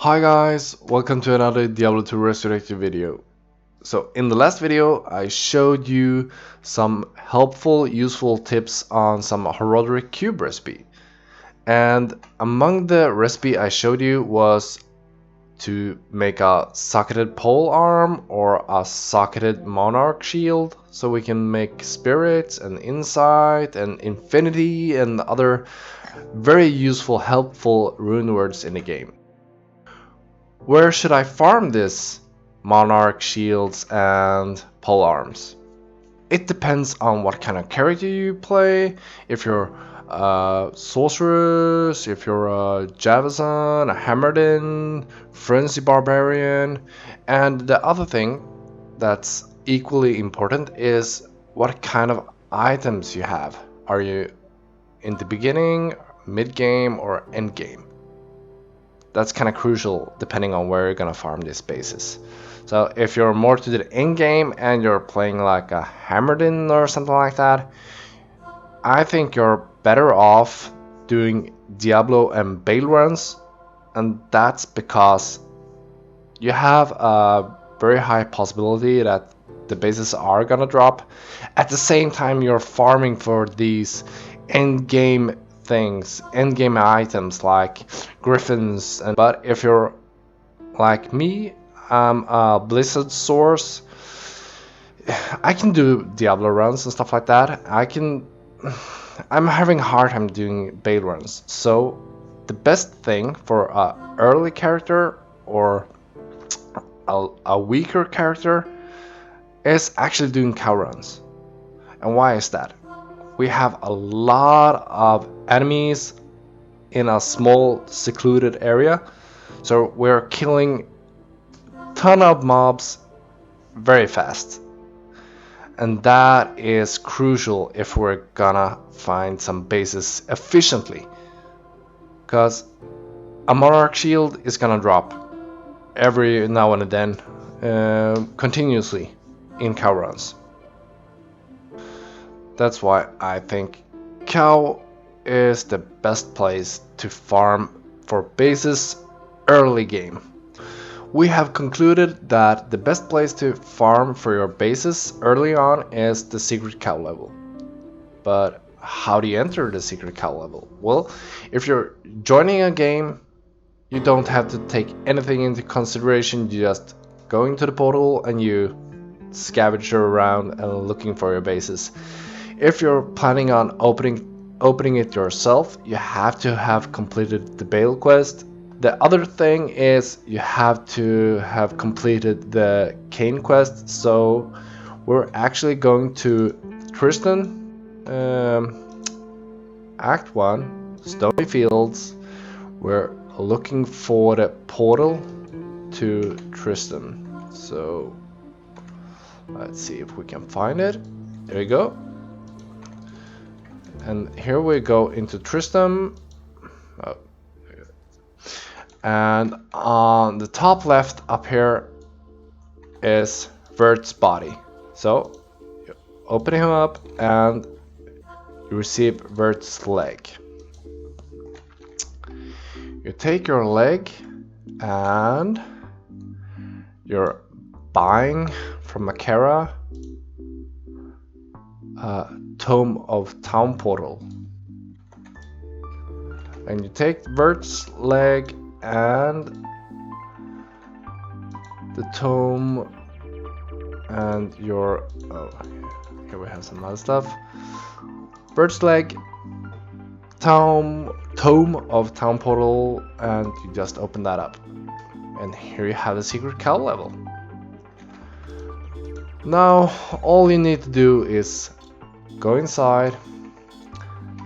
Hi guys, welcome to another Diablo 2 Resurrected video. So in the last video I showed you some helpful, useful tips on some Heraldric Cube recipe. And among the recipe I showed you was to make a socketed pole arm or a socketed monarch shield, so we can make spirits and insight and infinity and other very useful, helpful rune words in the game. Where should I farm this monarch shields and pole arms? It depends on what kind of character you play. If you're a sorceress, if you're a Javazan, a Hammerdin, Frenzy Barbarian, and the other thing that's equally important is what kind of items you have. Are you in the beginning, mid game, or end game? That's kind of crucial depending on where you're gonna farm these bases. So if you're more to the end game and you're playing like a Hammerdin or something like that, I think you're better off doing Diablo and Bale runs, and that's because you have a very high possibility that the bases are gonna drop. At the same time, you're farming for these end game things, end game items like griffins. But if you're like me, I'm a Blizzard source. I can do Diablo runs and stuff like that. I'm having a hard time doing Bale runs. So the best thing for a early character or a weaker character is actually doing cow runs. And why is that? We have a lot of enemies in a small secluded area, so we're killing a ton of mobs very fast, and that is crucial if we're gonna find some bases efficiently, because a monarch shield is gonna drop every now and then, continuously in cow runs. That's why I think cow is the best place to farm for bases early game. We have concluded that the best place to farm for your bases early on is the secret cow level. But how do you enter the secret cow level? Well, if you're joining a game, you don't have to take anything into consideration. You just go into the portal and you scavenge around and looking for your bases. If you're planning on opening it yourself, you have to have completed the Bale quest. The other thing is you have to have completed the Cain quest. So we're actually going to Tristan, Act 1, Stony Fields. We're looking for the portal to Tristan. So let's see if we can find it. There you go. And here we go into Tristram. Oh. And on the top left up here is Vert's body. So you open him up and you receive Vert's leg. You take your leg and you're buying from Makara Tome of Town Portal, and you take Vert's leg and the tome and your here we have some other stuff. Vert's leg, tome of Town Portal, and you just open that up, and here you have the secret cow level. Now all you need to do is go inside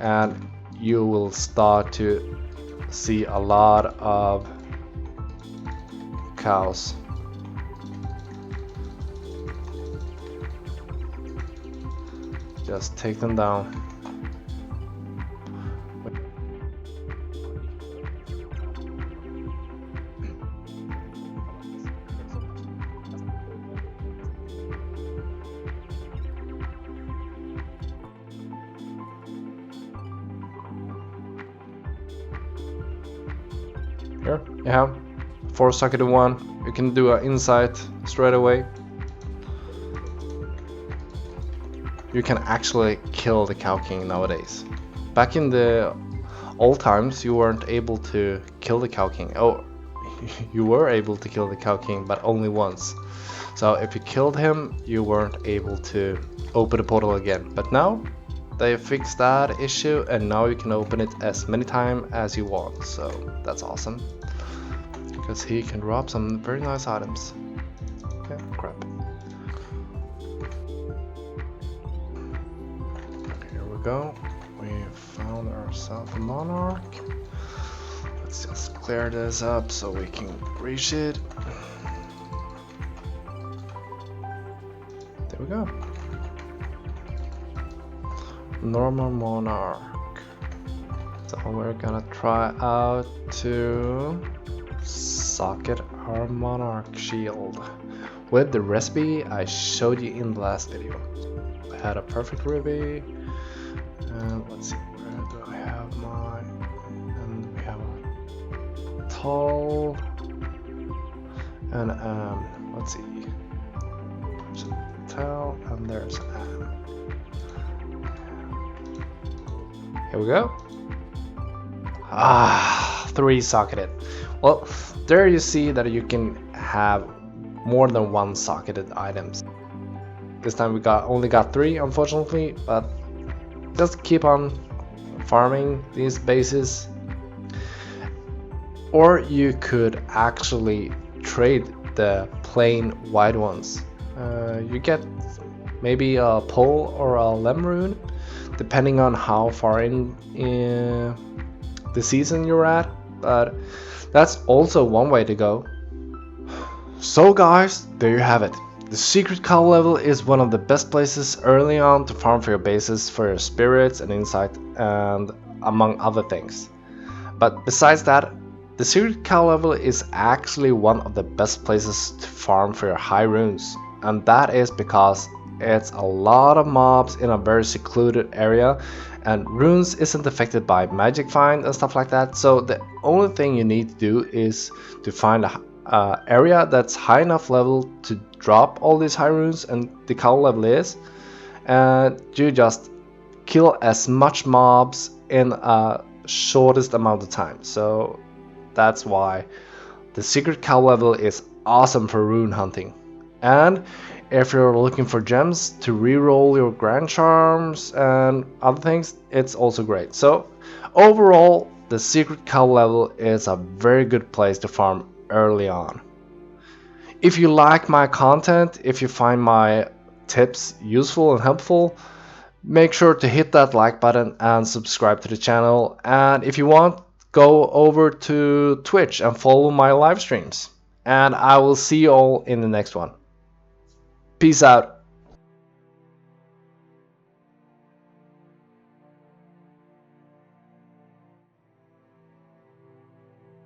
and you will start to see a lot of cows. Just take them down. Here you have 4-socketed one. You can do an insight straight away. You can actually kill the Cow King nowadays. Back in the old times, you weren't able to kill the Cow King. Oh, you were able to kill the Cow King, but only once. So if you killed him, you weren't able to open the portal again. But now they fixed that issue, and now you can open it as many times as you want. So that's awesome, because he can drop some very nice items. Okay, crap. Here we go. We found ourselves a monarch. Let's just clear this up so we can reach it. There we go. Normal monarch. So we're gonna try out to socket our monarch shield with the recipe I showed you in the last video. I had a perfect recipe. Let's see, where do I have my, and we have a tall, and let's see, there's a tall, and there's here we go. 3-socketed. Well, there you see that you can have more than 1-socketed items. This time we only got 3, unfortunately, but just keep on farming these bases. Or you could actually trade the plain white ones. You get maybe a pole or a lem rune, depending on how far in the season you're at, but that's also one way to go. So guys, there you have it. The secret cow level is one of the best places early on to farm for your bases, for your spirits and insight, and among other things. But besides that, the secret cow level is actually one of the best places to farm for your high runes, and that is because it's a lot of mobs in a very secluded area, and runes isn't affected by magic find and stuff like that. So the only thing you need to do is to find a area that's high enough level to drop all these high runes, and the cow level is, and you just kill as much mobs in a shortest amount of time. So that's why the secret cow level is awesome for rune hunting. And if you're looking for gems to reroll your grand charms and other things, it's also great. So overall, the secret cow level is a very good place to farm early on. If you like my content, if you find my tips useful and helpful, make sure to hit that like button and subscribe to the channel. And if you want, go over to Twitch and follow my live streams. And I will see you all in the next one. Peace out.